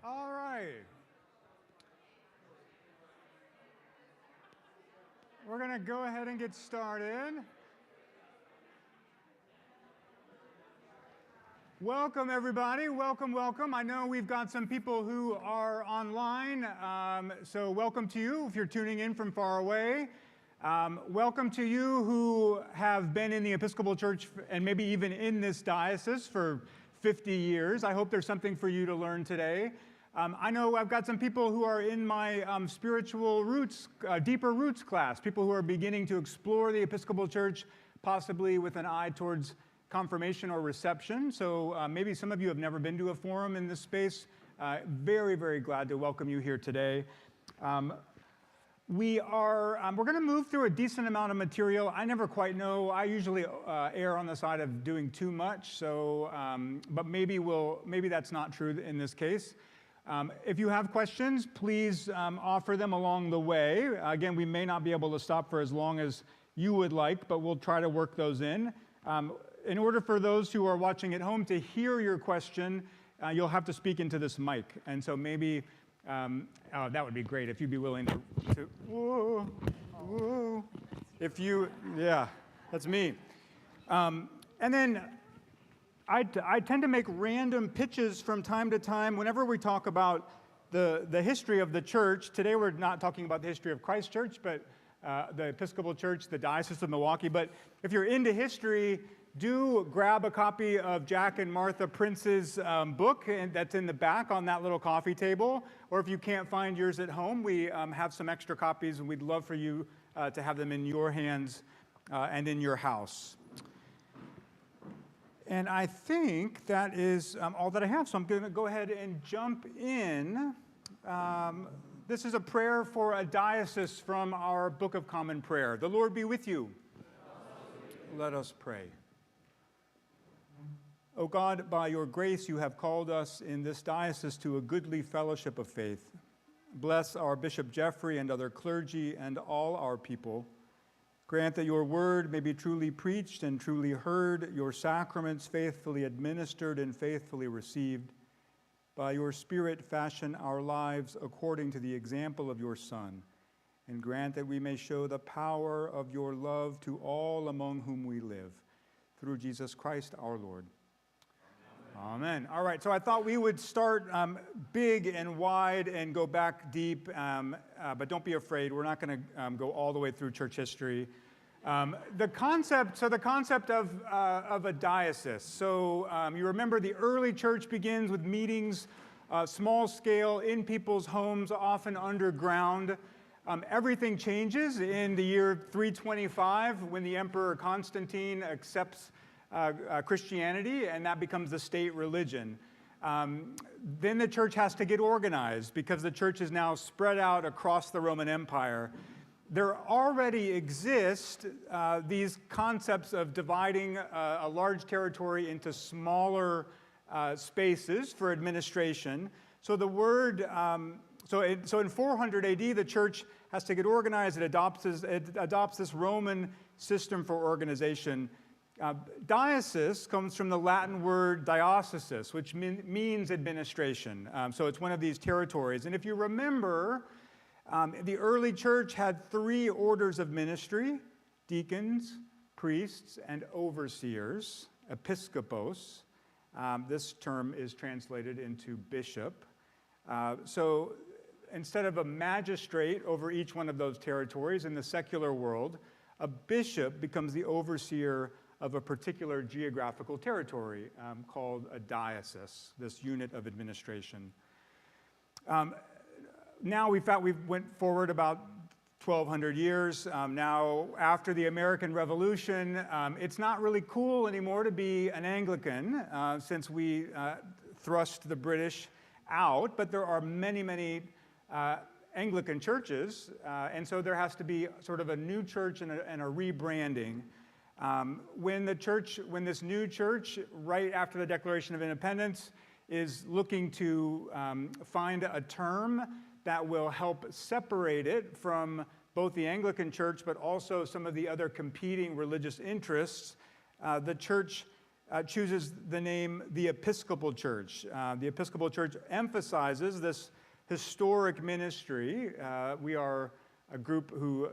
All right. We're going to go ahead and get started. Welcome, everybody. Welcome, welcome. I know we've got some people who are online, so welcome to you if you're tuning in from far away. Welcome to you who have been in the Episcopal Church and maybe even in this diocese for 50 years. I hope there's something for you to learn today. I know I've got some people who are in my spiritual roots, deeper roots class, people who are beginning to explore the Episcopal Church, possibly with an eye towards confirmation or reception. So maybe some of you have never been to a forum in this space. Very, very glad to welcome you here today. We're going to move through a decent amount of material. I never quite know. I usually err on the side of doing too much. So, but maybe that's not true in this case. If you have questions, please offer them along the way. Again, we may not be able to stop for as long as you would like, but we'll try to work those in. In order for those who are watching at home to hear your question, you'll have to speak into this mic. And so maybe, that would be great if you'd be willing to whoa. Yeah, that's me. And then I tend to make random pitches from time to time whenever we talk about the history of the church. Today we're not talking about the history of Christ Church, but the Episcopal Church, the Diocese of Milwaukee. But if you're into history, do grab a copy of Jack and Martha Prince's book, and that's in the back on that little coffee table. Or if you can't find yours at home, we have some extra copies, and we'd love for you to have them in your hands and in your house. And I think that is all that I have, so I'm going to go ahead and jump in. This is a prayer for a diocese from our Book of Common Prayer. The Lord be with you. Let us pray. O God, by your grace you have called us in this diocese to a goodly fellowship of faith. Bless our Bishop Jeffrey and other clergy and all our people. Grant that your word may be truly preached and truly heard, your sacraments faithfully administered and faithfully received. By your Spirit fashion our lives according to the example of your Son, and grant that we may show the power of your love to all among whom we live. Through Jesus Christ our Lord. Amen. All right, so I thought we would start big and wide and go back deep, but don't be afraid. We're not going to go all the way through church history. The concept of a diocese. So you remember the early church begins with meetings, small scale, in people's homes, often underground. Everything changes in the year 325 when the Emperor Constantine accepts Christianity, and that becomes the state religion. Then the church has to get organized because the church is now spread out across the Roman Empire. There already exist these concepts of dividing a large territory into smaller spaces for administration. So the word, so in 400 AD, the church has to get organized. It adopts this Roman system for organization. Diocese comes from the Latin word diocesis, which means administration. So it's one of these territories. And if you remember, the early church had 3 orders of ministry: deacons, priests, and overseers, episkopos. This term is translated into bishop. So instead of a magistrate over each one of those territories in the secular world, a bishop becomes the overseer of a particular geographical territory called a diocese, this unit of administration. Now we went forward about 1,200 years. Now, after the American Revolution, it's not really cool anymore to be an Anglican since we thrust the British out, but there are many, many Anglican churches, and so there has to be sort of a new church and a rebranding. When this new church, right after the Declaration of Independence, is looking to find a term that will help separate it from both the Anglican Church but also some of the other competing religious interests, the church chooses the name the Episcopal Church. The Episcopal Church emphasizes this historic ministry. We are a group who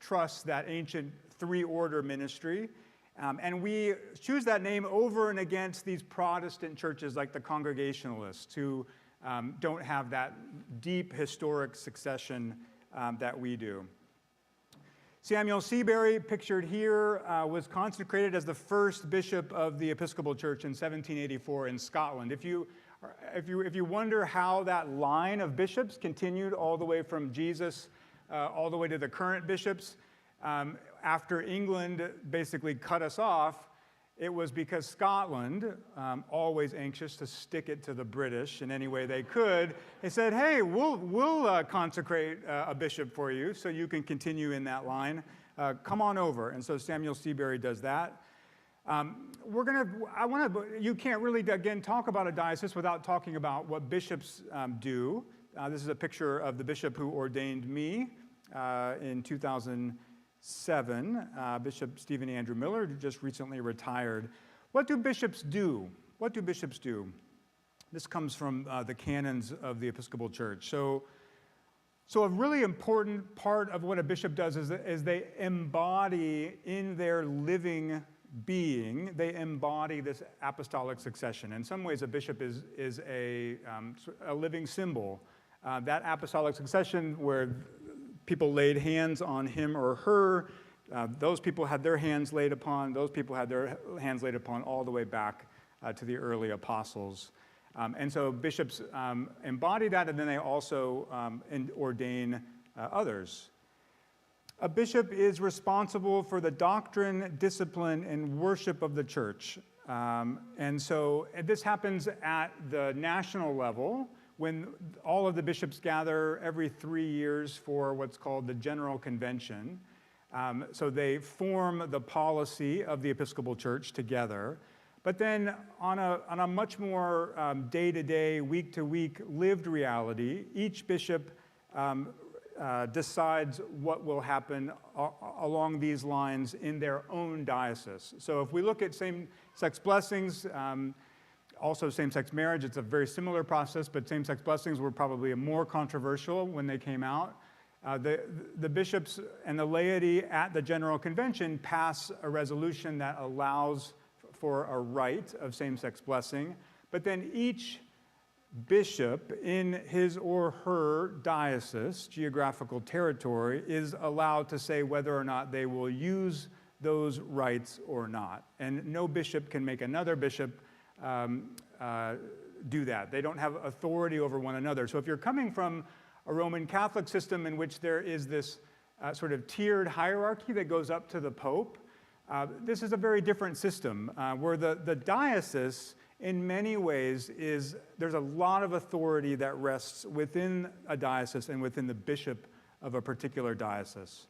trusts that ancient three-order ministry. And we choose that name over and against these Protestant churches like the Congregationalists, who don't have that deep historic succession that we do. Samuel Seabury, pictured here, was consecrated as the first bishop of the Episcopal Church in 1784 in Scotland. If you wonder how that line of bishops continued all the way from Jesus all the way to the current bishops, after England basically cut us off, it was because Scotland, always anxious to stick it to the British in any way they could, they said, hey, we'll consecrate a bishop for you so you can continue in that line. Come on over. And so Samuel Seabury does that. You can't really, again, talk about a diocese without talking about what bishops do. This is a picture of the bishop who ordained me in 2007, Bishop Stephen Andrew Miller, who just recently retired. What do bishops do? What do bishops do? This comes from the canons of the Episcopal Church. So a really important part of what a bishop does is they embody in their living being, they embody this apostolic succession. In some ways, a bishop is a living symbol. That apostolic succession where people laid hands on him or her, those people had their hands laid upon, those people had their hands laid upon all the way back to the early apostles. And so bishops embody that, and then they also ordain others. A bishop is responsible for the doctrine, discipline, and worship of the church. And this happens at the national level, when all of the bishops gather every 3 years for what's called the General Convention. So they form the policy of the Episcopal Church together. But then on a much more day-to-day, week-to-week lived reality, each bishop decides what will happen along these lines in their own diocese. So if we look at same-sex blessings, also same-sex marriage, it's a very similar process, but same-sex blessings were probably more controversial when they came out. The bishops and the laity at the General Convention pass a resolution that allows for a rite of same-sex blessing, but then each bishop in his or her diocese, geographical territory, is allowed to say whether or not they will use those rites or not. And no bishop can make another bishop do that. They don't have authority over one another. So if you're coming from a Roman Catholic system in which there is this sort of tiered hierarchy that goes up to the Pope, this is a very different system where the diocese, in many ways, there's a lot of authority that rests within a diocese and within the bishop of a particular diocese.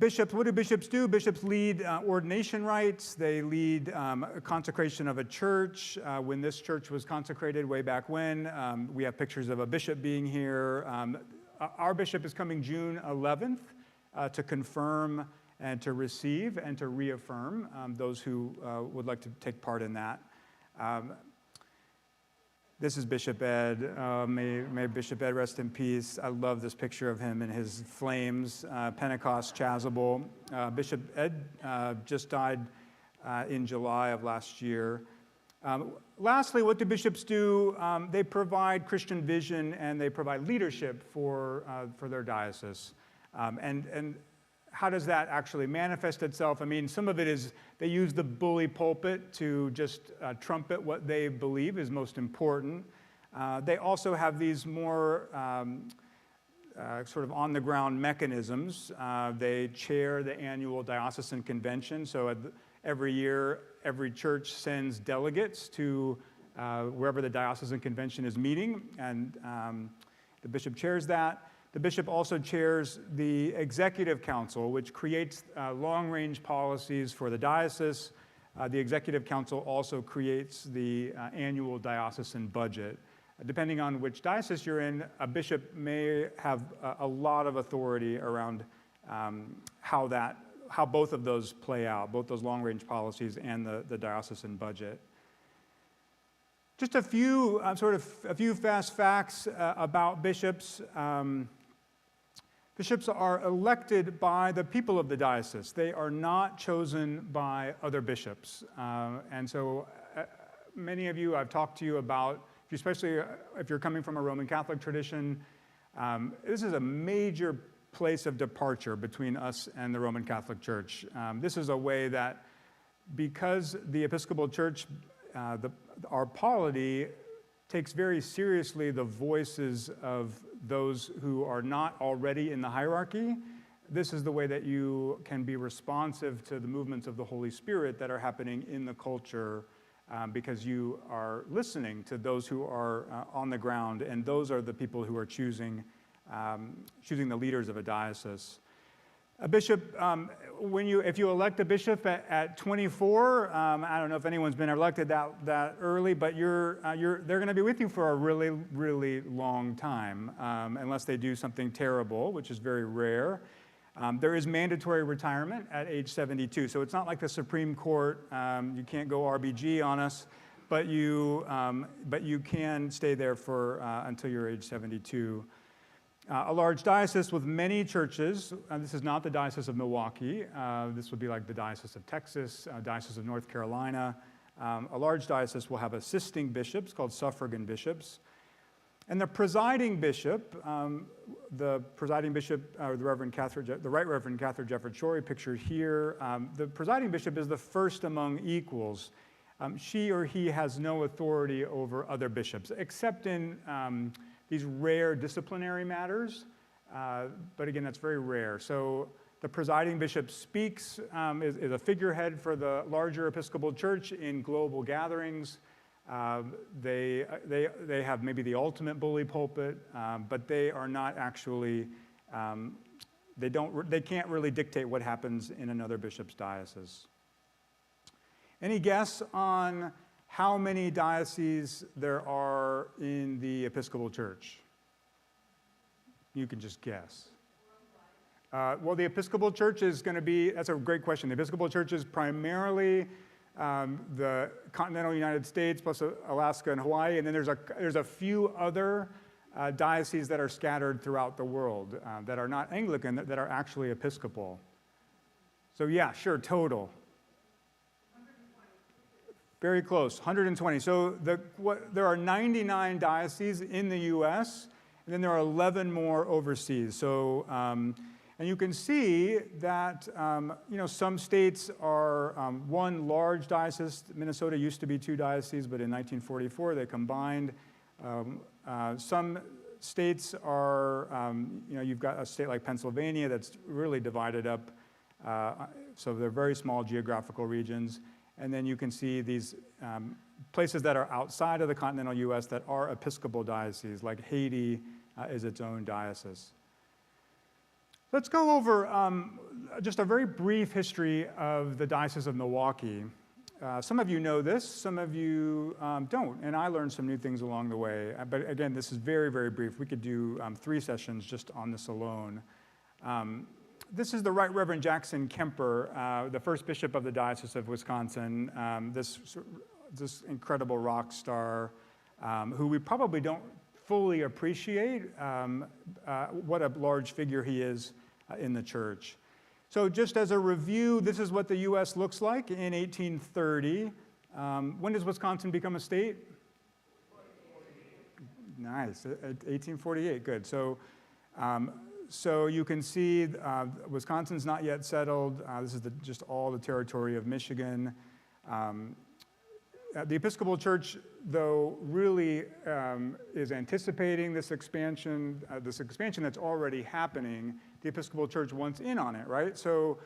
Bishops, what do bishops do? Bishops lead ordination rites. They lead a consecration of a church. When this church was consecrated way back when, we have pictures of a bishop being here. Our bishop is coming June 11th to confirm and to receive and to reaffirm those who would like to take part in that. This is Bishop Ed. May Bishop Ed rest in peace. I love this picture of him in his flames, Pentecost chasuble. Bishop Ed just died in July of last year. Lastly, what do bishops do? They provide Christian vision and they provide leadership for their diocese. And how does that actually manifest itself? I mean, some of it is they use the bully pulpit to just trumpet what they believe is most important. They also have these more sort of on-the-ground mechanisms. They chair the annual diocesan convention. So every year, every church sends delegates to wherever the diocesan convention is meeting, and the bishop chairs that. The bishop also chairs the executive council, which creates long-range policies for the diocese. The executive council also creates the annual diocesan budget. Depending on which diocese you're in, a bishop may have a lot of authority around how that how both of those play out, both those long-range policies and the diocesan budget. Just a few fast facts about bishops. Bishops are elected by the people of the diocese. They are not chosen by other bishops. And so many of you, I've talked to you about, especially if you're coming from a Roman Catholic tradition, this is a major place of departure between us and the Roman Catholic Church. This is a way that, because the Episcopal Church, our polity takes very seriously the voices of those who are not already in the hierarchy, this is the way that you can be responsive to the movements of the Holy Spirit that are happening in the culture, because you are listening to those who are on the ground, and those are the people who are choosing the leaders of a diocese. A bishop, if you elect a bishop at 24, I don't know if anyone's been elected that early, but they're going to be with you for a really, really long time, unless they do something terrible, which is very rare. There is mandatory retirement at age 72, so it's not like the Supreme Court. You can't go RBG on us, but you can stay there for until you're age 72. A large diocese with many churches. This is not the Diocese of Milwaukee. This would be like the Diocese of Texas, Diocese of North Carolina. A large diocese will have assisting bishops called suffragan bishops. And the presiding bishop, the Right Reverend Catherine Jefford Shorey, pictured here, the presiding bishop is the first among equals. She or he has no authority over other bishops, except in these rare disciplinary matters, but again, that's very rare. So the presiding bishop speaks, is a figurehead for the larger Episcopal Church in global gatherings. They have maybe the ultimate bully pulpit, but they are not actually, they can't really dictate what happens in another bishop's diocese. Any guess on how many dioceses there are in the Episcopal Church? You can just guess. Well, the Episcopal Church is going to be, that's a great question. The Episcopal Church is primarily the continental United States plus Alaska and Hawaii, and then there's a few other dioceses that are scattered throughout the world that are not Anglican, that are actually Episcopal. So yeah, sure, total. Very close, 120. So there are 99 dioceses in the U.S., and then there are 11 more overseas. So, and you can see that, some states are one large diocese. Minnesota used to be 2 dioceses, but in 1944 they combined. Some states are, you've got a state like Pennsylvania that's really divided up. So they're very small geographical regions. And then you can see these places that are outside of the continental U.S. that are Episcopal dioceses, like Haiti is its own diocese. Let's go over just a very brief history of the Diocese of Milwaukee. Some of you know this, some of you don't, and I learned some new things along the way. But again, this is very, very brief. We could do 3 sessions just on this alone. This is the Right Reverend Jackson Kemper, the first bishop of the Diocese of Wisconsin, this incredible rock star who we probably don't fully appreciate what a large figure he is in the church. So just as a review, this is what the U.S. looks like in 1830. When does Wisconsin become a state? Nice, 1848, good. So you can see Wisconsin's not yet settled. This is just all the territory of Michigan. The Episcopal Church, though, really is anticipating this expansion that's already happening. The Episcopal Church wants in on it, right? So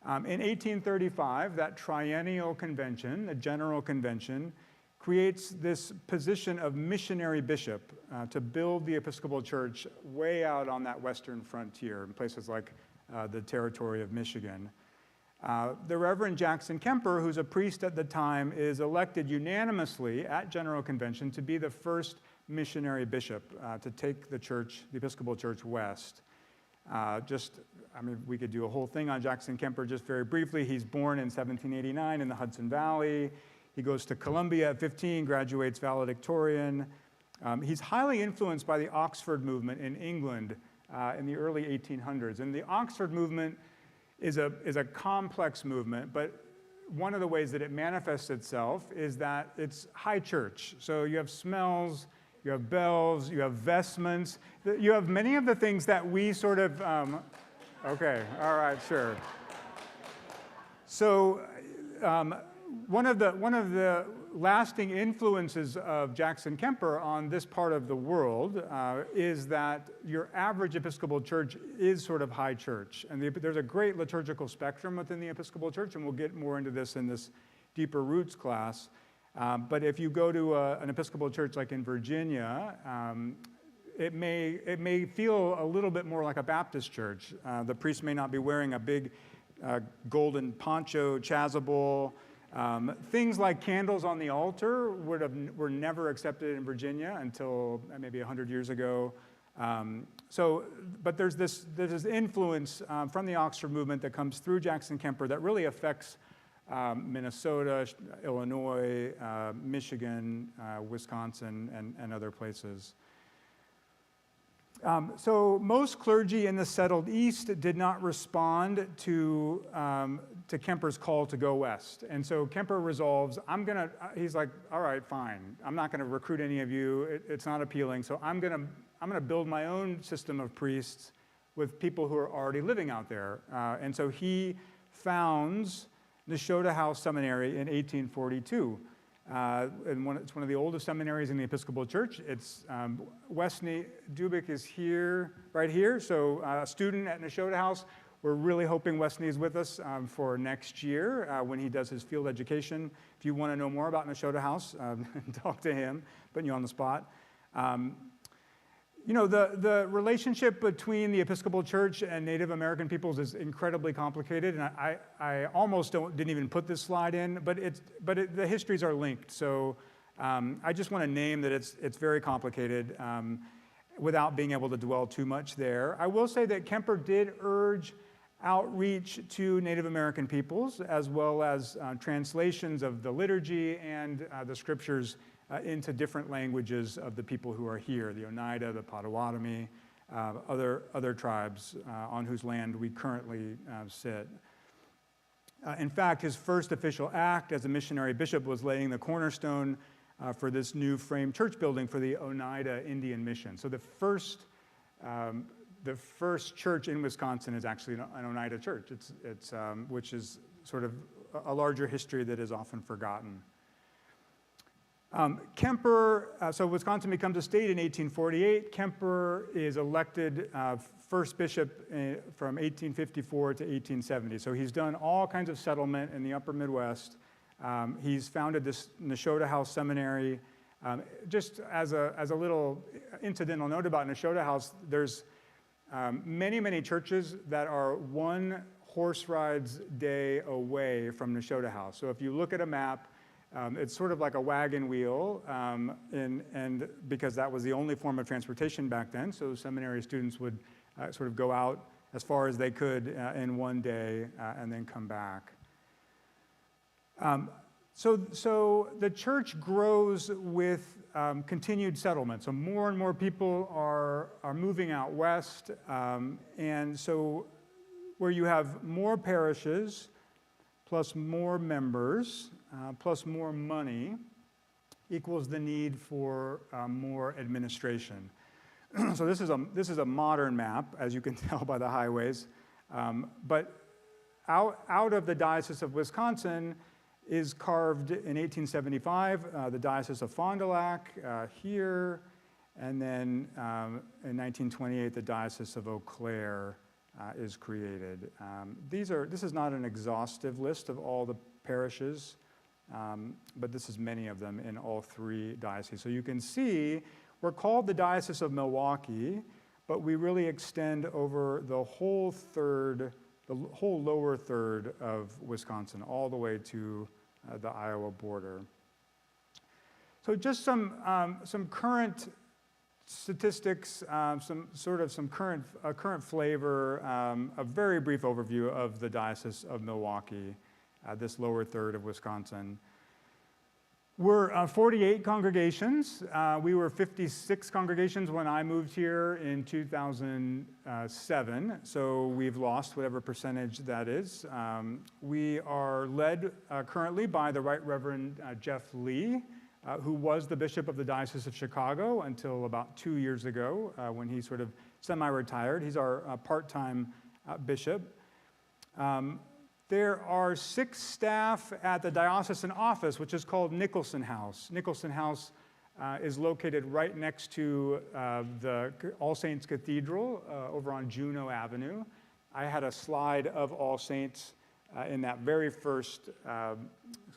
in 1835, that triennial convention, the General Convention, creates this position of missionary bishop to build the Episcopal Church way out on that western frontier in places like the territory of Michigan. The Reverend Jackson Kemper, who's a priest at the time, is elected unanimously at General Convention to be the first missionary bishop to take the Episcopal Church west. We could do a whole thing on Jackson Kemper just very briefly. He's born in 1789 in the Hudson Valley. He goes to Columbia at 15, graduates valedictorian. He's highly influenced by the Oxford movement in England in the early 1800s. And the Oxford movement is a complex movement, but one of the ways that it manifests itself is that it's high church. So you have smells, you have bells, you have vestments, you have many of the things that we sort of, okay, all right, sure. So one of the lasting influences of Jackson Kemper on this part of the world is that your average Episcopal church is sort of high church. And there's a great liturgical spectrum within the Episcopal church, and we'll get more into this in this Deeper Roots class. But if you go to an Episcopal church like in Virginia, it may feel a little bit more like a Baptist church. The priest may not be wearing a big golden poncho, chasuble. Things like candles on the altar were never accepted in Virginia until maybe 100 years ago. But there's this influence from the Oxford movement that comes through Jackson Kemper that really affects Minnesota, Illinois, Michigan, Wisconsin, and other places. So most clergy in the settled East did not respond to Kemper's call to go west. And so Kemper resolves, he's like, all right, fine. I'm not gonna recruit any of you. It's not appealing. So I'm gonna build my own system of priests with people who are already living out there. And so he founds Nashotah House Seminary in 1842. And it's one of the oldest seminaries in the Episcopal Church. It's Wesley Dubik is here, right here. So a student at Nashotah House. We're really hoping Wesley is with us for next year when he does his field education. If you want to know more about Nashotah House, talk to him, putting you on the spot. The relationship between the Episcopal Church and Native American peoples is incredibly complicated, and I almost didn't even put this slide in, but the histories are linked. So I just want to name that it's very complicated without being able to dwell too much there. I will say that Kemper did urge outreach to Native American peoples, as well as translations of the liturgy and the scriptures into different languages of the people who are here, the Oneida, the Potawatomi, other tribes on whose land we currently sit. In fact, his first official act as a missionary bishop was laying the cornerstone for this new frame church building for the Oneida Indian Mission. So the first church in Wisconsin is actually an Oneida church, which is sort of a larger history that is often forgotten. Kemper, so Wisconsin becomes a state in 1848. Kemper is elected first bishop from 1854 to 1870. So he's done all kinds of settlement in the upper Midwest. He's founded this Nashotah House Seminary. Just as a little incidental note about Nashotah House, there's many, many churches that are one horse rides day away from Nashotah House. So if you look at a map, it's sort of like a wagon wheel, and because that was the only form of transportation back then, so seminary students would sort of go out as far as they could in one day and then come back. So the church grows with continued settlement. So more and more people are moving out west, and so where you have more parishes plus more members plus more money equals the need for more administration. So this is a modern map, as you can tell by the highways. But out of the Diocese of Wisconsin is carved in 1875 the Diocese of Fond du Lac here, and then in 1928 the Diocese of Eau Claire is created. This is not an exhaustive list of all the parishes, but this is many of them in all three dioceses. So you can see we're called the Diocese of Milwaukee, but we really extend over the whole lower third of Wisconsin, all the way to the Iowa border. So just some current statistics, some current flavor, a very brief overview of the Diocese of Milwaukee, this lower third of Wisconsin. We're 48 congregations. We were 56 congregations when I moved here in 2007, so we've lost whatever percentage that is. We are led currently by the Right Reverend Jeff Lee, who was the bishop of the Diocese of Chicago until about 2 years ago when he sort of semi-retired. He's our part-time bishop. There are 6 staff at the diocesan office, which is called Nicholson House. Nicholson House is located right next to the All Saints Cathedral over on Juneau Avenue. I had a slide of All Saints in that very first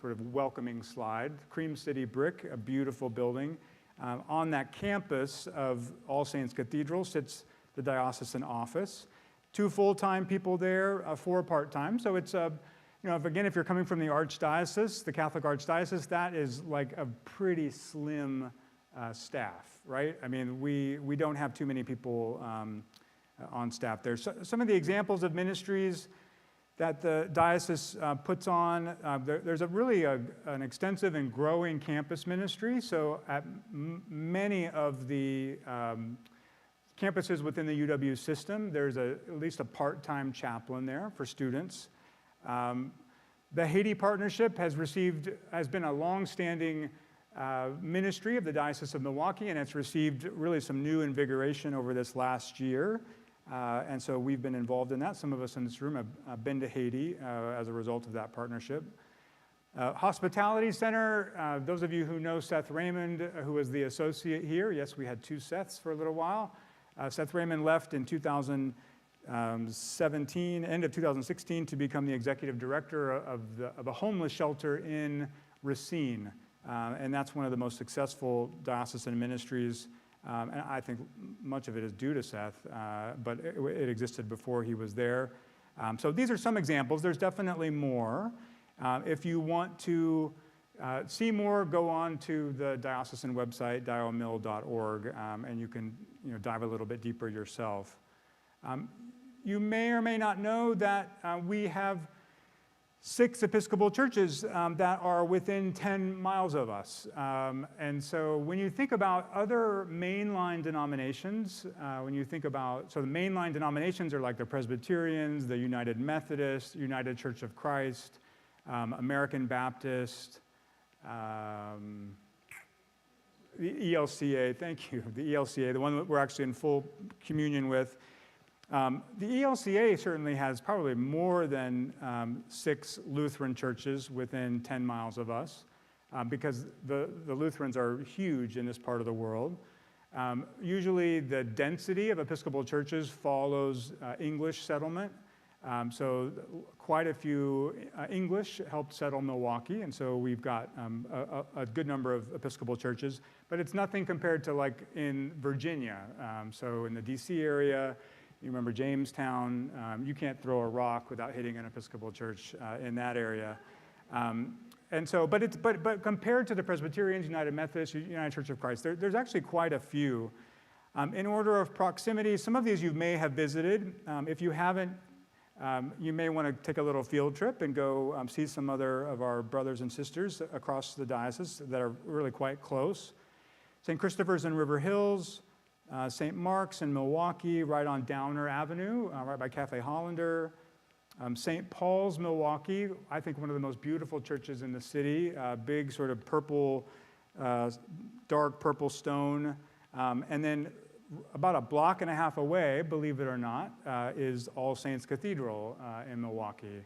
sort of welcoming slide. Cream City brick, a beautiful building. On that campus of All Saints Cathedral sits the diocesan office. 2 full-time people there, 4 part-time. So it's, if you're coming from the archdiocese, the Catholic archdiocese, that is like a pretty slim staff, right? I mean, we don't have too many people on staff there. So, some of the examples of ministries that the diocese puts on, there's an extensive and growing campus ministry. So at many of the campuses within the UW system, there's at least a part-time chaplain there for students. The Haiti Partnership has been a long-standing ministry of the Diocese of Milwaukee, and it's received really some new invigoration over this last year. And so we've been involved in that. Some of us in this room have been to Haiti as a result of that partnership. Hospitality Center, those of you who know Seth Raymond, who was the associate here, yes, we had 2 Seths for a little while. Seth Raymond left in 2017, end of 2016, to become the executive director of a homeless shelter in Racine. And that's one of the most successful diocesan ministries. And I think much of it is due to Seth, but it existed before he was there. So these are some examples. There's definitely more. If you want to see more, go on to the diocesan website, diomil.org, and you can dive a little bit deeper yourself. You may or may not know that we have 6 Episcopal churches that are within 10 miles of us. And so when you think about other mainline denominations, so the mainline denominations are like the Presbyterians, the United Methodist, United Church of Christ, American Baptist, the ELCA, thank you, the ELCA, the one that we're actually in full communion with. The ELCA certainly has probably more than 6 Lutheran churches within 10 miles of us, because the Lutherans are huge in this part of the world. Usually the density of Episcopal churches follows English settlement. So quite a few English helped settle Milwaukee, and so we've got a good number of Episcopal churches, but it's nothing compared to like in Virginia. So in the DC area, you remember Jamestown, you can't throw a rock without hitting an Episcopal church in that area. And so, but compared to the Presbyterians, United Methodist, United Church of Christ, there's actually quite a few. In order of proximity, some of these you may have visited. If you haven't, you may want to take a little field trip and go see some other of our brothers and sisters across the diocese that are really quite close. St. Christopher's in River Hills, St. Mark's in Milwaukee, right on Downer Avenue, right by Cafe Hollander. St. Paul's, Milwaukee, I think one of the most beautiful churches in the city, big sort of purple, dark purple stone. And then about a block and a half away, believe it or not, is All Saints Cathedral in Milwaukee.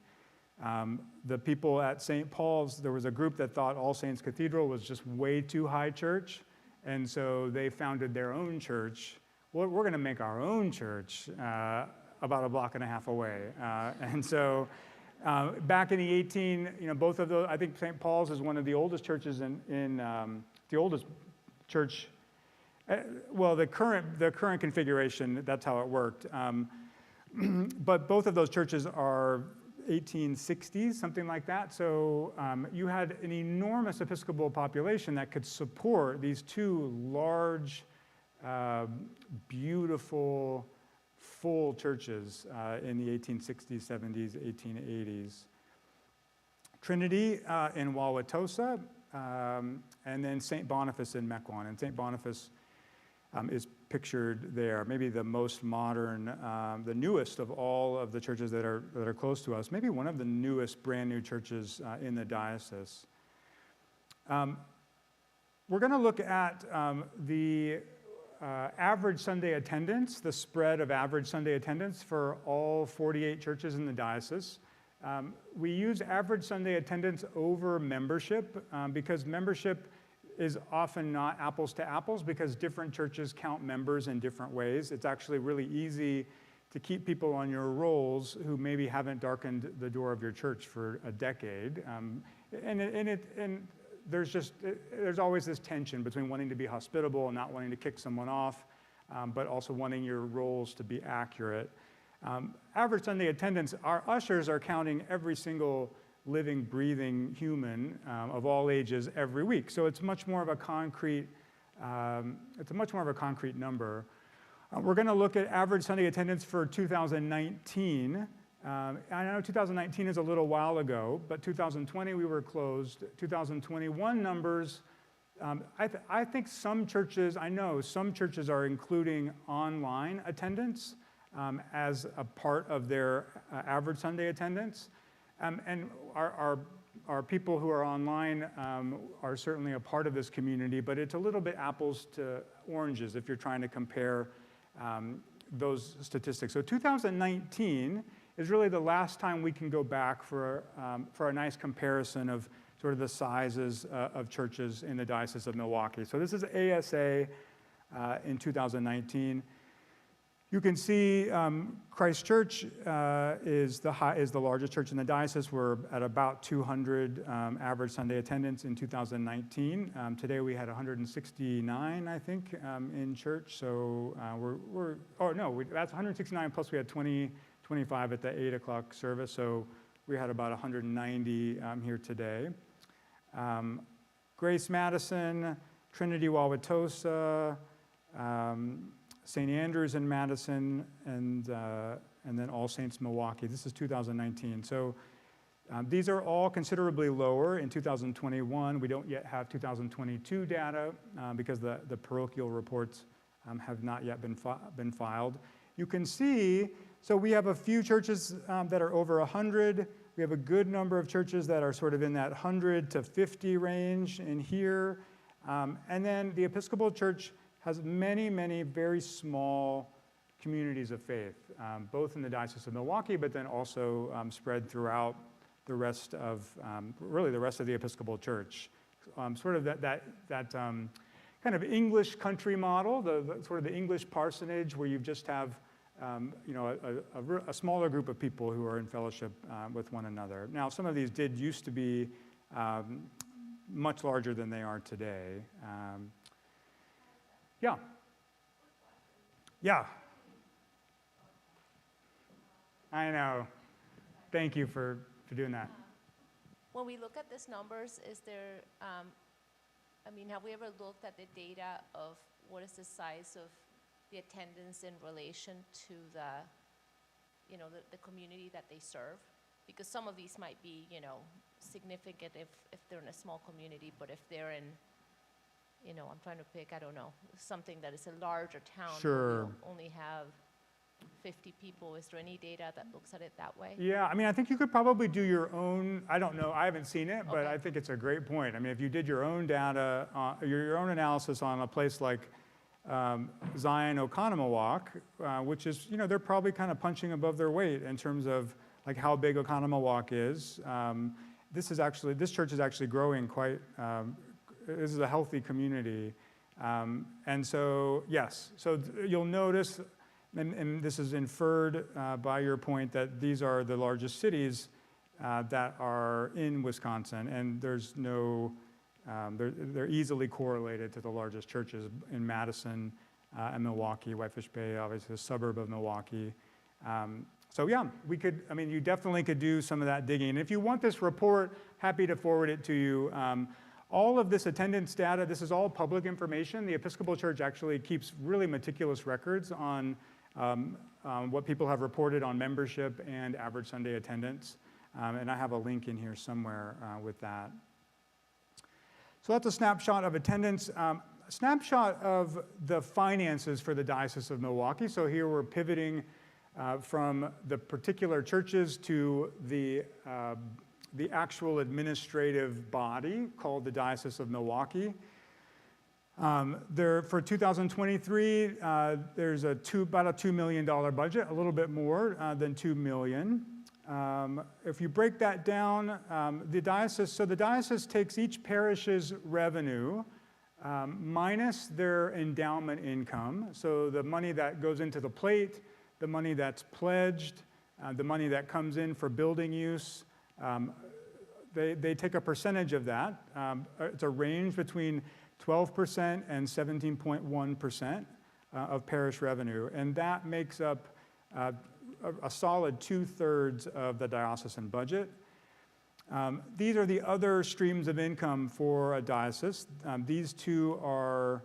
The people at St. Paul's, there was a group that thought All Saints Cathedral was just way too high church, and so they founded their own church. Well, we're going to make our own church about a block and a half away. And so back in the both of those, I think St. Paul's is one of the oldest churches in the oldest church. Well, the current configuration, that's how it worked. But both of those churches are 1860s, something like that. So you had an enormous Episcopal population that could support these 2 large beautiful, full churches in the 1860s, 70s, 1880s. Trinity in Wauwatosa, and then St. Boniface in Mequon. And St. Boniface is pictured there, maybe the most modern, the newest of all of the churches that are close to us, maybe one of the newest brand new churches in the diocese. We're going to look at the average Sunday attendance, the spread of average Sunday attendance for all 48 churches in the diocese. We use average Sunday attendance over membership because membership is often not apples to apples because different churches count members in different ways. It's actually really easy to keep people on your rolls who maybe haven't darkened the door of your church for a decade. And there's always this tension between wanting to be hospitable and not wanting to kick someone off, but also wanting your roles to be accurate. Average Sunday attendance, our ushers are counting every single living, breathing human of all ages every week. So it's much more of a concrete, number. We're going to look at average Sunday attendance for 2019. I know 2019 is a little while ago, but 2020 we were closed. 2021 numbers, I think some churches are including online attendance as a part of their average Sunday attendance. And our people who are online are certainly a part of this community, but it's a little bit apples to oranges if you're trying to compare those statistics. So 2019 is really the last time we can go back for a nice comparison of sort of the sizes of churches in the Diocese of Milwaukee. So this is ASA in 2019. You can see Christ Church is the largest church in the diocese. We're at about 200 average Sunday attendance in 2019. Today we had 169, I think, in church. So that's 169 plus we had 25 at the 8 o'clock service. So we had about 190 here today. Grace Madison, Trinity Wauwatosa, St. Andrews in Madison, and then All Saints Milwaukee. This is 2019. So these are all considerably lower in 2021. We don't yet have 2022 data because the parochial reports have not yet been filed. You can see, so we have a few churches that are over 100. We have a good number of churches that are sort of in that 100 to 50 range in here. And then the Episcopal Church has many, many very small communities of faith, both in the Diocese of Milwaukee, but then also spread throughout the rest of, really the rest of the Episcopal Church. Sort of that kind of English country model, the sort of the English parsonage where you just have, a smaller group of people who are in fellowship with one another. Now, some of these used to be much larger than they are today. Yeah. I know. Thank you for doing that. When we look at these numbers, is there, have we ever looked at the data of what is the size of the attendance in relation to the community that they serve? Because some of these might be, significant if they're in a small community, but if they're in, I'm trying to pick, I don't know, something that is a larger town. Sure. Where we only have 50 people. Is there any data that looks at it that way? Yeah, I think you could probably do your own, I don't know, I haven't seen it, but Okay. I think it's a great point. If you did your own data, your own analysis on a place like Zion, Oconomowoc, which is, they're probably kind of punching above their weight in terms of like how big Oconomowoc is. This church is actually growing quite, this is a healthy community. And so, yes, so you'll notice, and this is inferred by your point, that these are the largest cities that are in Wisconsin, and there's no, they're easily correlated to the largest churches in Madison and Milwaukee. Whitefish Bay, obviously a suburb of Milwaukee. So yeah, we could, you definitely could do some of that digging. And if you want this report, happy to forward it to you. All of this attendance data, this is all public information. The Episcopal Church actually keeps really meticulous records on what people have reported on membership and average Sunday attendance. And I have a link in here somewhere with that. So that's a snapshot of attendance. Snapshot of the finances for the Diocese of Milwaukee. So here we're pivoting from the particular churches to the actual administrative body called the Diocese of Milwaukee. For 2023, there's about a $2 million budget, a little bit more than $2 million. If you break that down, the diocese takes each parish's revenue minus their endowment income. So the money that goes into the plate, the money that's pledged, the money that comes in for building use, they take a percentage of that. It's a range between 12% and 17.1% of parish revenue. And that makes up a solid 2/3 of the diocesan budget. These are the other streams of income for a diocese. These two are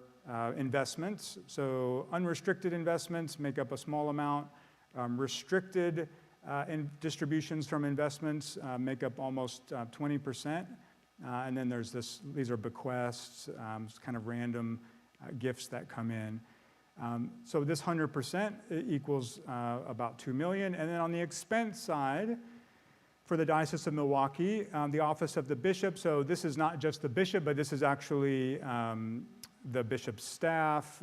investments. So unrestricted investments make up a small amount. Restricted distributions from investments make up almost 20%. And then these are bequests, kind of random gifts that come in. So this 100% equals about $2 million. And then on the expense side, for the Diocese of Milwaukee, the office of the bishop. So this is not just the bishop, but this is actually the bishop's staff.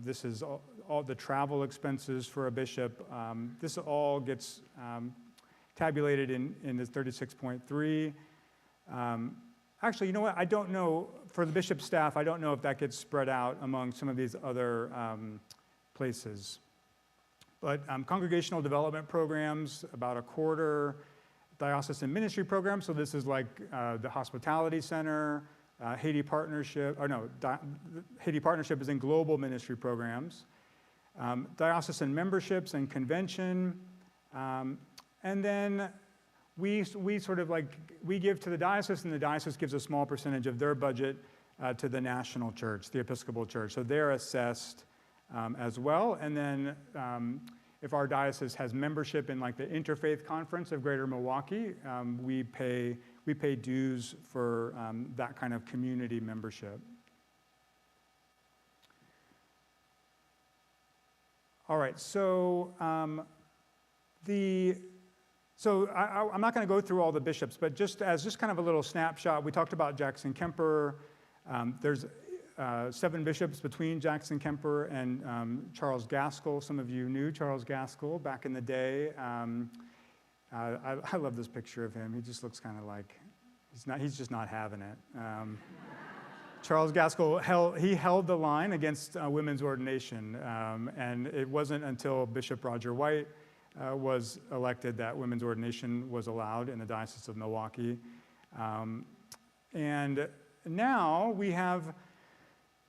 This is all the travel expenses for a bishop. This all gets tabulated in this 36.3. Actually, you know what? I don't know, for the bishop's staff, I don't know if that gets spread out among some of these other places. But congregational development programs, about a quarter. Diocesan ministry programs, so this is like the Hospitality Center, Haiti Partnership, Haiti Partnership is in global ministry programs. Diocesan memberships and convention. And then we give to the diocese, and the diocese gives a small percentage of their budget to the national church, the Episcopal Church. So they're assessed as well. And then if our diocese has membership in like the Interfaith Conference of Greater Milwaukee, we pay dues for that kind of community membership. All right, so I'm not going to go through all the bishops, but just kind of a little snapshot, we talked about Jackson Kemper. There's 7 bishops between Jackson Kemper and Charles Gaskell. Some of you knew Charles Gaskell back in the day. I love this picture of him. He just looks kind of like, he's just not having it. Charles Gaskell held the line against women's ordination, and it wasn't until Bishop Roger White was elected that women's ordination was allowed in the Diocese of Milwaukee. And now we have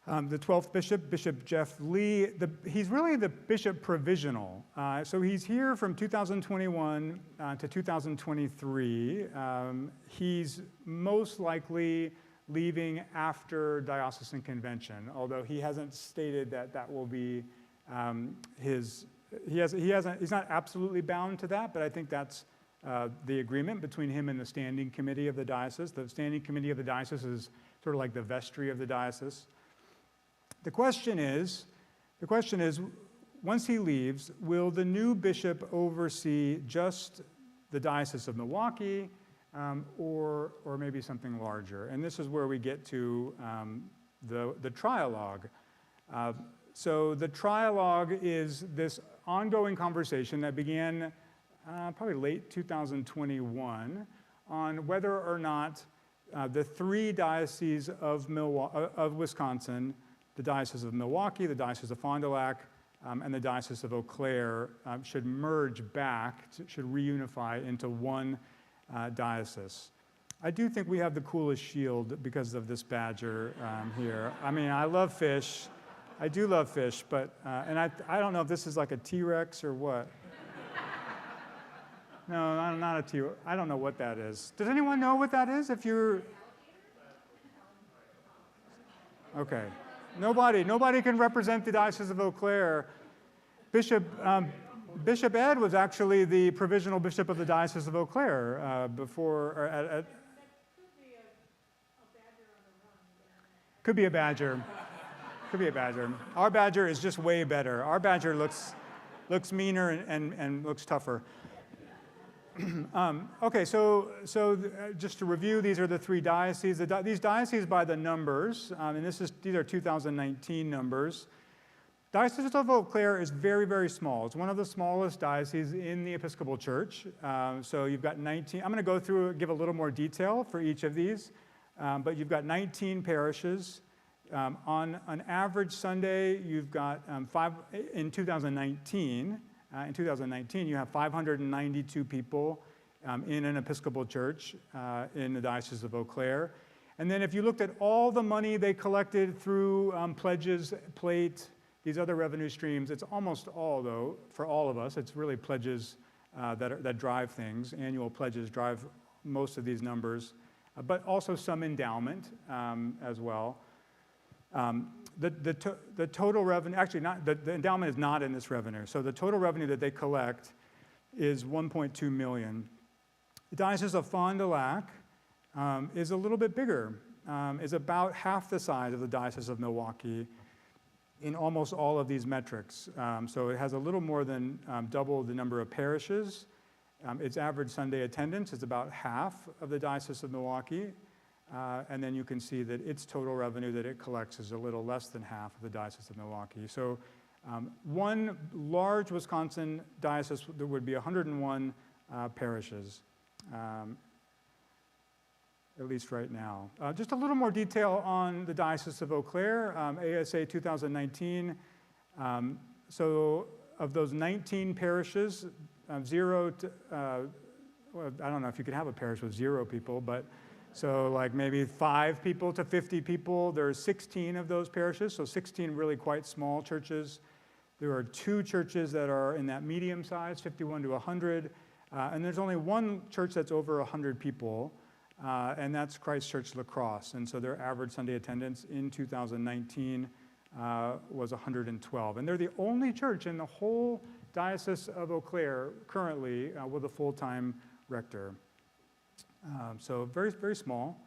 the 12th bishop, Bishop Jeff Lee. He's really the bishop provisional. So he's here from 2021 to 2023. He's most likely leaving after diocesan convention, although he hasn't stated that will be he's not absolutely bound to that, but I think that's the agreement between him and the standing committee of the diocese. The standing committee of the diocese is sort of like the vestry of the diocese. The question is, once he leaves, will the new bishop oversee just the Diocese of Milwaukee, or maybe something larger? And this is where we get to the Trialogue. So the Trialogue is this ongoing conversation that began probably late 2021 on whether or not the 3 dioceses of Wisconsin, the Diocese of Milwaukee, the Diocese of Fond du Lac, and the Diocese of Eau Claire should merge back, should reunify into one diocese. I do think we have the coolest shield because of this badger here. I mean, I love fish. I do love fish, but, and I don't know if this is like a T-Rex or what. No, not a T-Rex. I don't know what that is. Does anyone know what that is? If you're... Okay. Nobody can represent the Diocese of Eau Claire. Bishop Ed was actually the provisional bishop of the Diocese of Eau Claire before. Could be a badger. Could be a badger. Our badger is just way better. Our badger looks meaner and looks tougher. Okay, so just to review, these are the three dioceses. These dioceses by the numbers, and these are 2019 numbers. Diocese of Eau Claire is very, very small. It's one of the smallest dioceses in the Episcopal Church. So you've got 19. I'm going to go through, give a little more detail for each of these. But you've got 19 parishes. On an average Sunday, you've got in 2019. In 2019, you have 592 people in an Episcopal church in the Diocese of Eau Claire. And then if you looked at all the money they collected through pledges, plate, these other revenue streams, it's almost all, though, for all of us, it's really pledges that drive things. Annual pledges drive most of these numbers, but also some endowment as well. The total revenue, actually the endowment is not in this revenue. So the total revenue that they collect is 1.2 million. The Diocese of Fond du Lac is a little bit bigger, is about half the size of the Diocese of Milwaukee in almost all of these metrics. So it has a little more than double the number of parishes. Its average Sunday attendance is about half of the Diocese of Milwaukee. And then you can see that its total revenue that it collects is a little less than half of the Diocese of Milwaukee. So one large Wisconsin diocese, there would be 101 parishes, at least right now. Just a little more detail on the Diocese of Eau Claire, ASA 2019. So of those 19 parishes, well, I don't know if you could have a parish with 0 people, but so like maybe 5 people to 50 people. There are 16 of those parishes, so 16 really quite small churches. There are 2 churches that are in that medium size, 51 to 100, and there's only one church that's over 100 people, and that's Christ Church La Crosse. And so their average Sunday attendance in 2019 was 112. And they're the only church in the whole Diocese of Eau Claire currently with a full-time rector. So very, very small.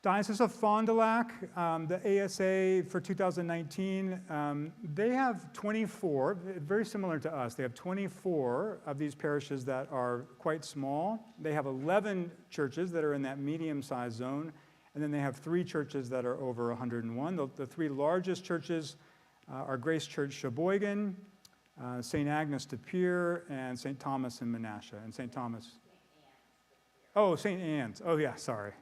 Diocese of Fond du Lac, the ASA for 2019, they have 24, very similar to us. They have 24 of these parishes that are quite small. They have 11 churches that are in that medium-sized zone, and then they have 3 churches that are over 101. The 3 largest churches are Grace Church Sheboygan, St. Agnes de Pere, and St. Thomas in Menasha. And St. Thomas. Oh, St. Anne's. Oh, yeah, sorry.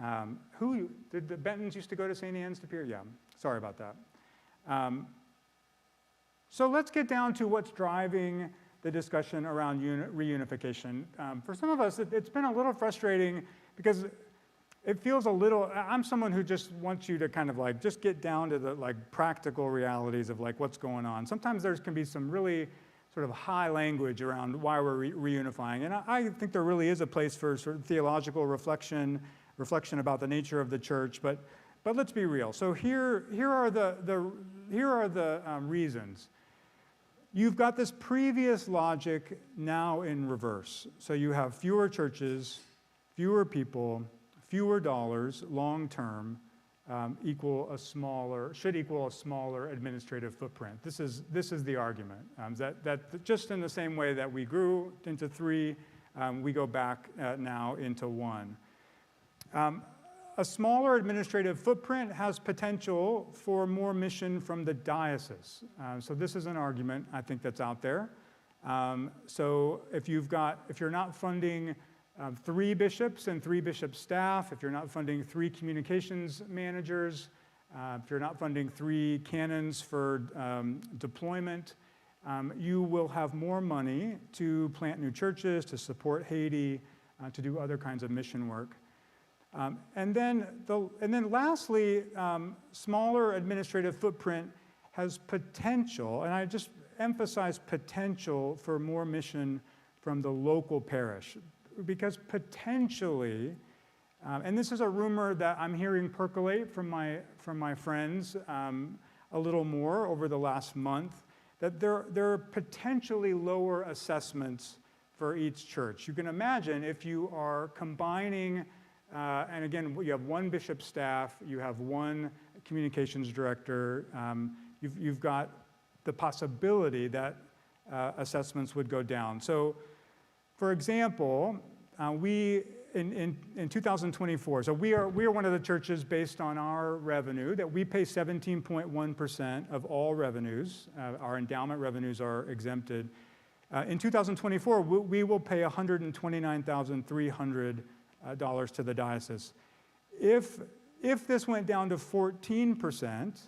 Did the Bentons used to go to St. Anne's de Pere? Yeah, sorry about that. So let's get down to what's driving the discussion around reunification. For some of us, it's been a little frustrating because it feels a little, I'm someone who just wants you to kind of like, just get down to the like practical realities of like what's going on. Sometimes there can be some really sort of high language around why we're reunifying. And I think there really is a place for sort of theological reflection about the nature of the church, but let's be real. So here are the reasons. You've got this previous logic now in reverse. So you have fewer churches, fewer people, fewer dollars, long term, should equal a smaller administrative footprint. This is the argument. That just in the same way that we grew into 3, we go back now into 1. A smaller administrative footprint has potential for more mission from the diocese. So this is an argument I think that's out there. So if you're not funding 3 bishops and 3 bishop staff, if you're not funding 3 communications managers, if you're not funding 3 canons for deployment, you will have more money to plant new churches, to support Haiti, to do other kinds of mission work. And then lastly, smaller administrative footprint has potential, and I just emphasize potential for more mission from the local parish. Because potentially, And this is a rumor that I'm hearing percolate from my friends a little more over the last month, that there are potentially lower assessments for each church. You can imagine if you are combining, and again, you have one bishop staff, you have one communications director, you've got the possibility that assessments would go down. So, for example, in 2024, so we are one of the churches based on our revenue that we pay 17.1% of all revenues. Our endowment revenues are exempted. In 2024, we will pay $129,300 to the diocese. If this went down to 14%,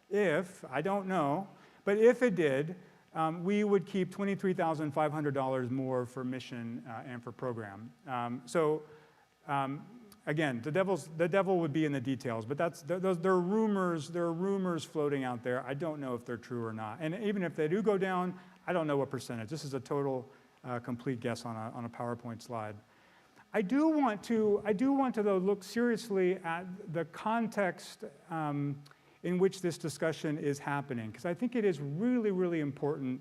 if I don't know, but if it did, we would keep $23,500 more for mission and for program. Again, the devil would be in the details, but there are rumors floating out there. I don't know if they're true or not. And even if they do go down, I don't know what percentage. This is a total, complete guess on a PowerPoint slide. I do want to though look seriously at the context in which this discussion is happening, because I think it is really, really important,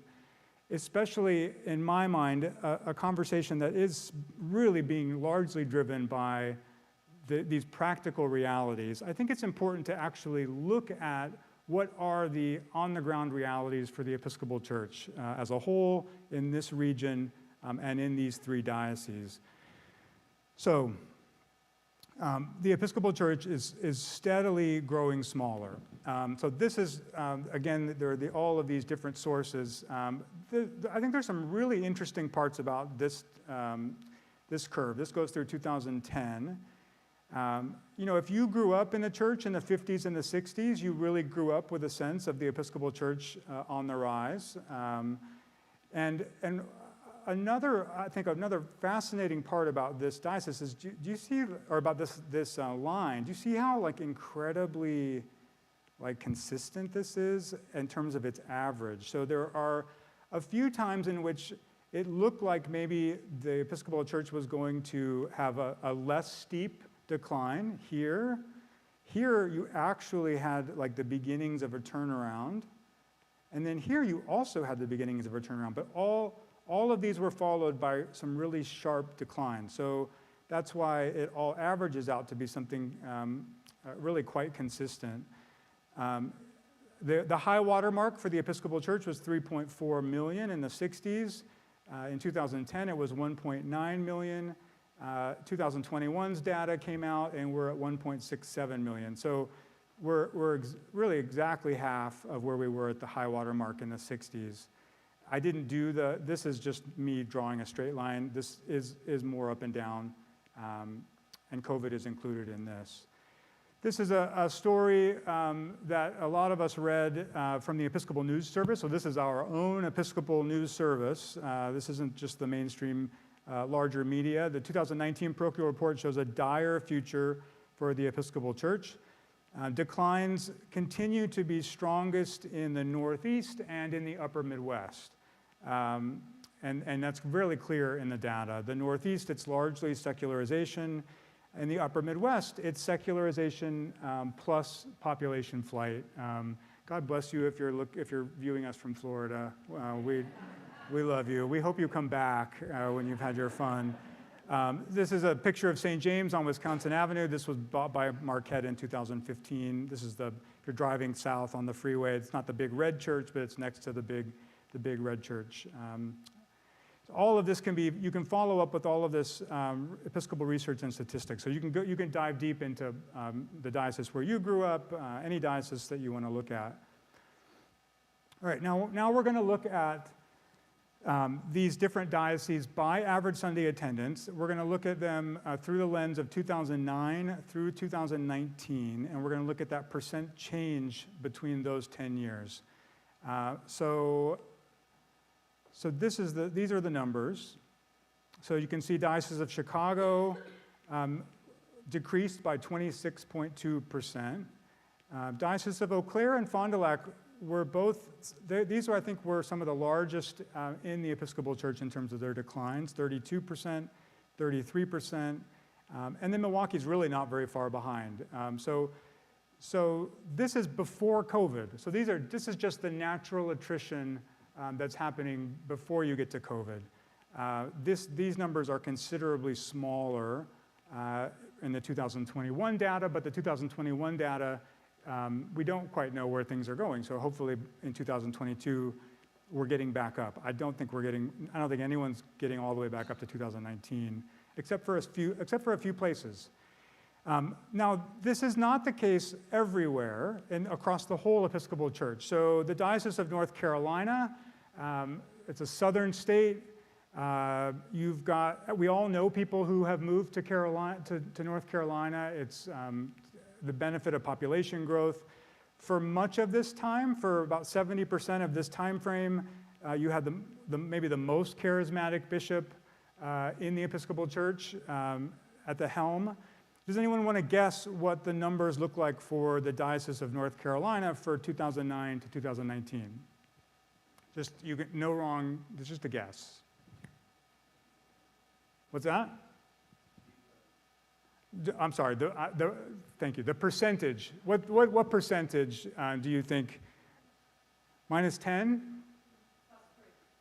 especially in my mind, a conversation that is really being largely driven by these practical realities. I think it's important to actually look at what are the on-the-ground realities for the Episcopal Church as a whole in this region and in these three dioceses. So, the Episcopal Church is steadily growing smaller. So this is, again, there are all of these different sources. I think there's some really interesting parts about this curve. This goes through 2010. If you grew up in the church in the 50s and the 60s, you really grew up with a sense of the Episcopal Church on the rise. And another fascinating part about this diocese is, do you see, or about this line, do you see how incredibly consistent this is in terms of its average? So there are a few times in which it looked like maybe the Episcopal Church was going to have a less steep decline here. Here you actually had the beginnings of a turnaround. And then here you also had the beginnings of a turnaround, but all of these were followed by some really sharp declines. So that's why it all averages out to be something really quite consistent. The high water mark for the Episcopal Church was 3.4 million in the 60s. In 2010, it was 1.9 million. 2021's data came out, and we're at 1.67 million. So we're really exactly half of where we were at the high water mark in the 60s. I didn't do this is just me drawing a straight line. This is more up and down, and COVID is included in this. This is a story that a lot of us read from the Episcopal News Service. So this is our own Episcopal News Service. This isn't just the mainstream larger media. The 2019 parochial report shows a dire future for the Episcopal Church. Declines continue to be strongest in the Northeast and in the upper Midwest. And that's really clear in the data. The Northeast, it's largely secularization. In the upper Midwest, it's secularization plus population flight. God bless you if you're viewing us from Florida. We love you. We hope you come back when you've had your fun. This is a picture of St. James on Wisconsin Avenue. This was bought by Marquette in 2015. This is if you're driving south on the freeway, it's not the big red church, but it's next to the big red church. All of this you can follow up with all of this Episcopal research and statistics. So you can dive deep into the diocese where you grew up, any diocese that you want to look at. All right, now we're going to look at these different dioceses by average Sunday attendance. We're going to look at them through the lens of 2009 through 2019, and we're going to look at that percent change between those 10 years. So these are the numbers. So you can see Diocese of Chicago decreased by 26.2%. Diocese of Eau Claire and Fond du Lac were both, these I think were some of the largest in the Episcopal Church in terms of their declines, 32%. 33%. And then Milwaukee's really not very far behind. So this is before COVID. So this is just the natural attrition that's happening before you get to COVID. These numbers are considerably smaller in the 2021 data, but the 2021 data, we don't quite know where things are going. So hopefully in 2022, we're getting back up. I don't think anyone's getting all the way back up to 2019, except for a few places. Now, this is not the case everywhere across the whole Episcopal Church. So the Diocese of North Carolina, it's a southern state. We all know people who have moved to North Carolina. It's the benefit of population growth. For much of this time, for about 70% of this time frame, you had maybe the most charismatic bishop in the Episcopal Church at the helm. Does anyone want to guess what the numbers look like for the Diocese of North Carolina for 2009 to 2019? Just, you get no wrong, it's just a guess. What's that? I'm sorry, thank you. The percentage, what percentage do you think? Minus 10?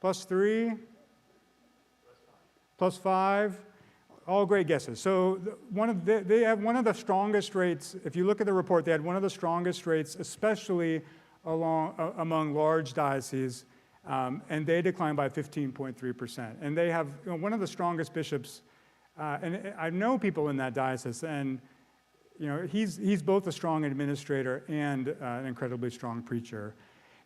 Plus 3? Plus 5? All great guesses. So they have one of the strongest rates. If you look at the report, they had one of the strongest rates, especially among large dioceses, and they declined by 15.3%. And they have one of the strongest bishops, and I know people in that diocese, and he's both a strong administrator and an incredibly strong preacher.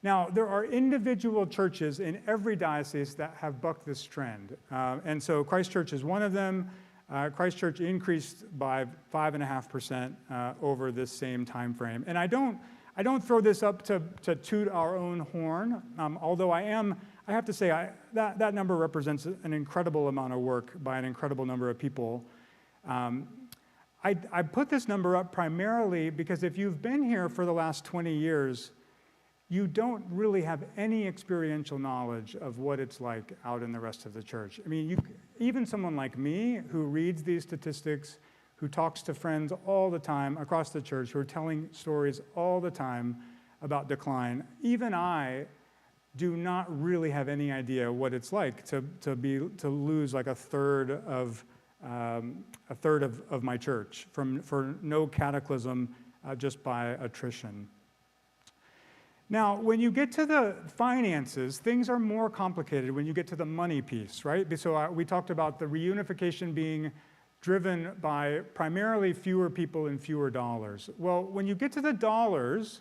Now, there are individual churches in every diocese that have bucked this trend. And so Christ Church is one of them. Christ Church increased by 5.5% over this same time frame. And I don't throw this up to toot our own horn, although I have to say that number represents an incredible amount of work by an incredible number of people. I put this number up primarily because if you've been here for the last 20 years, you don't really have any experiential knowledge of what it's like out in the rest of the church. I mean, even someone like me who reads these statistics, who talks to friends all the time across the church, who are telling stories all the time about decline, even I do not really have any idea what it's like to lose like a third of my church for no cataclysm, just by attrition. Now, when you get to the finances, things are more complicated when you get to the money piece, right? So we talked about the reunification being driven by primarily fewer people and fewer dollars. Well, when you get to the dollars,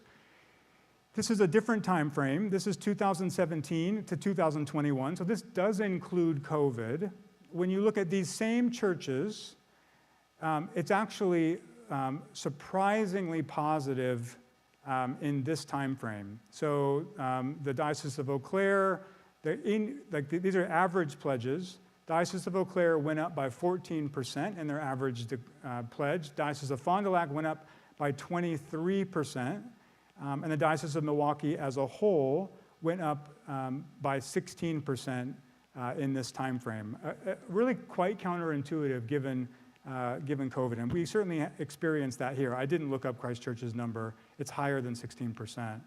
this is a different time frame. This is 2017 to 2021, so this does include COVID. When you look at these same churches, it's actually surprisingly positive in this time frame. So the Diocese of Eau Claire, these are average pledges. Diocese of Eau Claire went up by 14% in their average pledge. Diocese of Fond du Lac went up by 23%. And the Diocese of Milwaukee as a whole went up by 16% in this time frame. Really quite counterintuitive given COVID. And we certainly experienced that here. I didn't look up Christ Church's number. It's higher than 16%.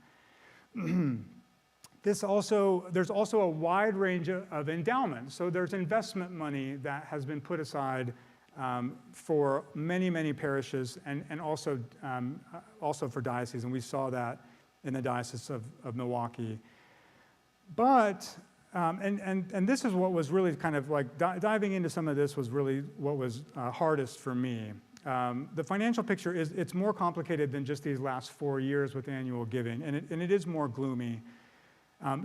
There's also a wide range of endowments. So there's investment money that has been put aside for many, many parishes and also for dioceses. And we saw that in the Diocese of Milwaukee. But, and this is what was really kind of like, diving into some of this was really what was hardest for me. The financial picture it's more complicated than just these last 4 years with annual giving, and it is more gloomy.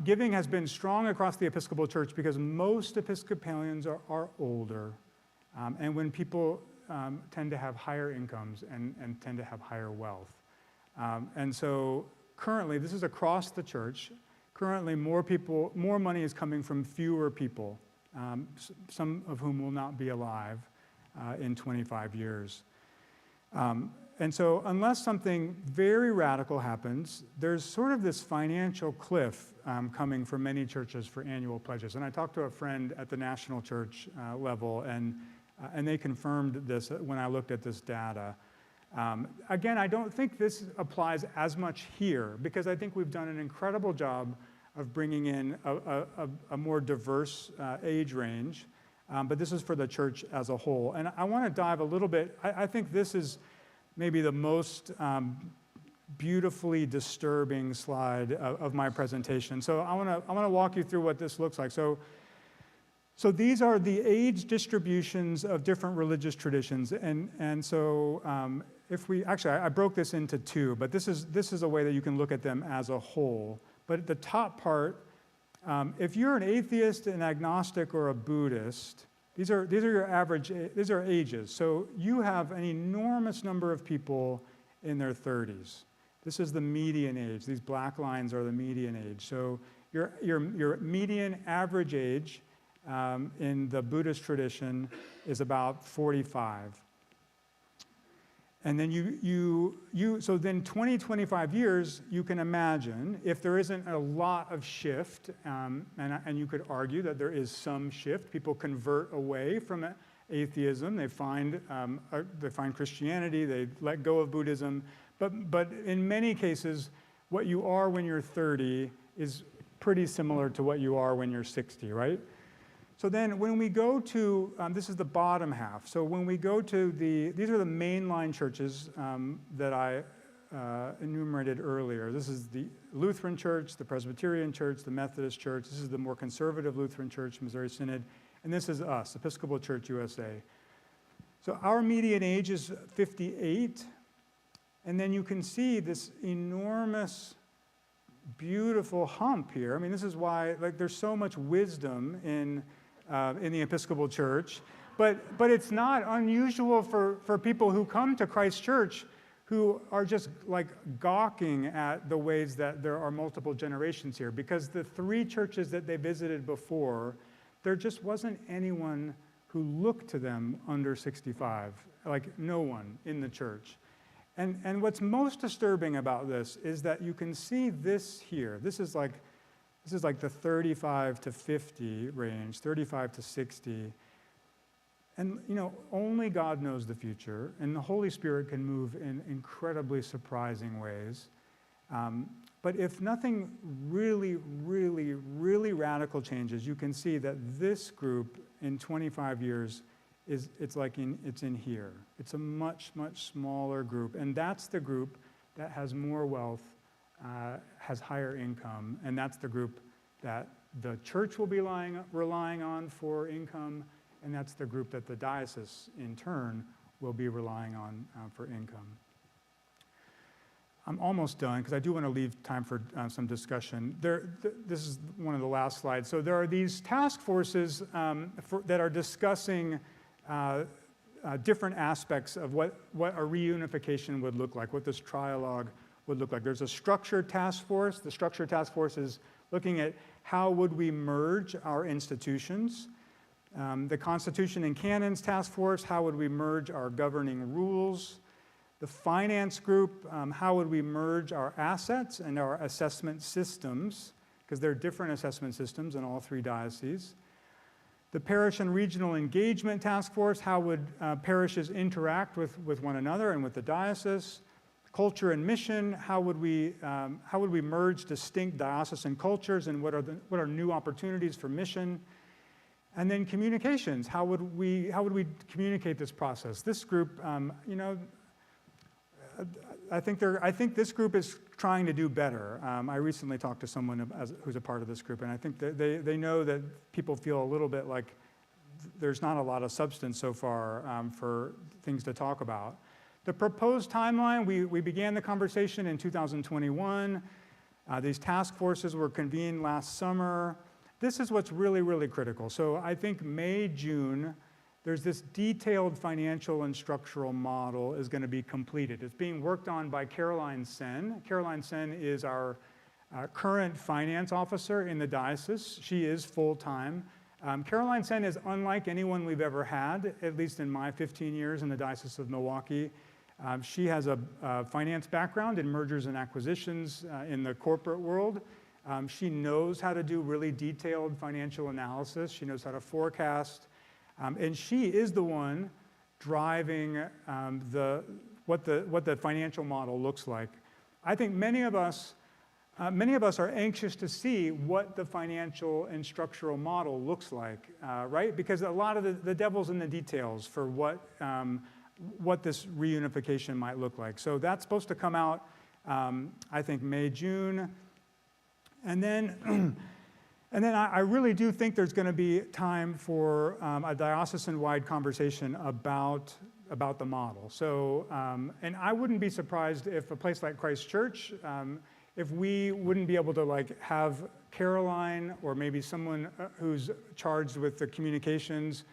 Giving has been strong across the Episcopal Church because most Episcopalians are older, and when people tend to have higher incomes and tend to have higher wealth. And so currently, this is across the church, currently more money is coming from fewer people, some of whom will not be alive in 25 years. And so unless something very radical happens, there's sort of this financial cliff coming for many churches for annual pledges. And I talked to a friend at the national church level, and and they confirmed this when I looked at this data. Again, I don't think this applies as much here, because I think we've done an incredible job of bringing in a more diverse age range, but this is for the church as a whole. And I want to dive a little bit, I think this is maybe the most beautifully disturbing slide of my presentation. So I want to walk you through what this looks like. So these are the age distributions of different religious traditions, and so I broke this into two, but this is a way that you can look at them as a whole. But the top part, if you're an atheist, an agnostic, or a Buddhist, these are your average. These are ages. So you have an enormous number of people in their 30s. This is the median age. These black lines are the median age. So your median average age in the Buddhist tradition is about 45. And then so then 20, 25 years, you can imagine, if there isn't a lot of shift, and you could argue that there is some shift, people convert away from atheism, they find Christianity, they let go of Buddhism, but in many cases, what you are when you're 30 is pretty similar to what you are when you're 60, right? So then when we go to, this is the bottom half. So when we go to these are the mainline churches that I enumerated earlier. This is the Lutheran Church, the Presbyterian Church, the Methodist Church. This is the more conservative Lutheran Church, Missouri Synod. And this is us, Episcopal Church USA. So our median age is 58. And then you can see this enormous, beautiful hump here. I mean, this is why there's so much wisdom in the Episcopal Church, but it's not unusual for people who come to Christ Church who are just gawking at the ways that there are multiple generations here, because the three churches that they visited before, there just wasn't anyone who looked to them under 65, no one in the church. And what's most disturbing about this is that you can see this here. This is like the 35 to 50 range, 35 to 60. And, only God knows the future, and the Holy Spirit can move in incredibly surprising ways. But if nothing really, really, really radical changes, you can see that this group in 25 years it's in here. It's a much, much smaller group, and that's the group that has more wealth, has higher income, and that's the group that the church will be relying on for income, and that's the group that the diocese, in turn, will be relying on for income. I'm almost done, because I do want to leave time for some discussion. This is one of the last slides. So there are these task forces that are discussing different aspects of what a reunification would look like, what this trialogue would look like. There's a structured task force. The structured task force is looking at how would we merge our institutions. The Constitution and Canons Task Force, how would we merge our governing rules. The finance group, how would we merge our assets and our assessment systems, because there are different assessment systems in all three dioceses. The Parish and Regional Engagement Task Force, how would parishes interact with one another and with the diocese. Culture and mission, how would we merge distinct diocesan cultures, and what are new opportunities for mission? And then communications, how would we communicate this process? This group, I think this group is trying to do better. I recently talked to someone who's a part of this group, and I think that they know that people feel a little bit like there's not a lot of substance so far for things to talk about. The proposed timeline, we began the conversation in 2021. These task forces were convened last summer. This is what's really, really critical. So I think May, June, there's this detailed financial and structural model is going to be completed. It's being worked on by Caroline Sen. Caroline Sen is our current finance officer in the diocese. She is full-time. Caroline Sen is unlike anyone we've ever had, at least in my 15 years in the Diocese of Milwaukee. She has a finance background in mergers and acquisitions in the corporate world. She knows how to do really detailed financial analysis. She knows how to forecast. And she is the one driving what the financial model looks like. I think many of us are anxious to see what the financial and structural model looks like, right? Because a lot of the devil's in the details for what this reunification might look like. So that's supposed to come out, I think, May, June. And then, I really do think there's going to be time for a diocesan-wide conversation about the model. So, and I wouldn't be surprised if a place like Christ Church, if we wouldn't be able to have Caroline or maybe someone who's charged with the communications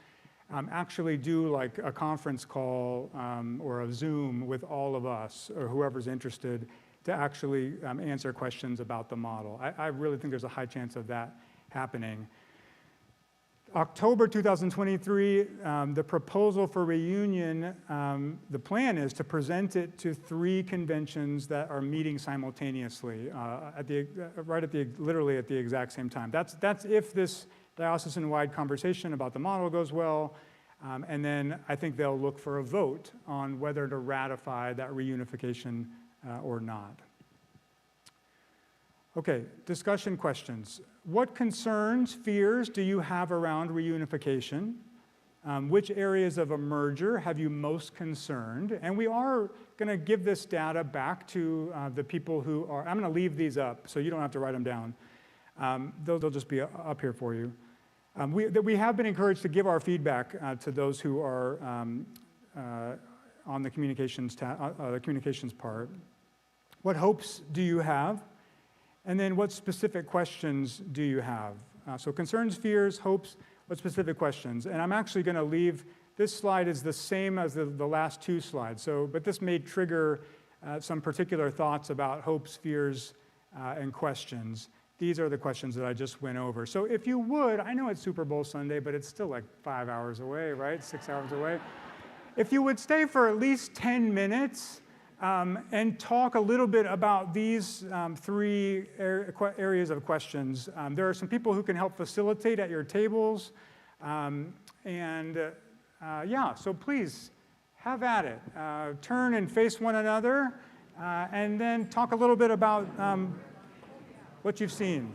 actually do a conference call or a Zoom with all of us or whoever's interested to actually answer questions about the model. I really think there's a high chance of that happening. October 2023, the proposal for reunion, the plan is to present it to 3 conventions that are meeting simultaneously, literally at the exact same time. That's if this diocesan-wide conversation about the model goes well, and then I think they'll look for a vote on whether to ratify that reunification or not. Okay, discussion questions. What concerns, fears do you have around reunification? Which areas of a merger have you most concerned? And we are going to give this data back to the people who are, I'm going to leave these up so you don't have to write them down. They'll just be up here for you. We have been encouraged to give our feedback to those who are on the communications part. What hopes do you have? And then what specific questions do you have? So concerns, fears, hopes, what specific questions? And I'm actually going to leave, this slide is the same as the last 2 slides, but this may trigger some particular thoughts about hopes, fears, and questions. These are the questions that I just went over. So if you would, I know it's Super Bowl Sunday, but it's still 5 hours away, right? 6 hours away. If you would stay for at least 10 minutes, and talk a little bit about these 3 areas of questions. There are some people who can help facilitate at your tables. So please, have at it. Turn and face one another, and then talk a little bit about what you've seen.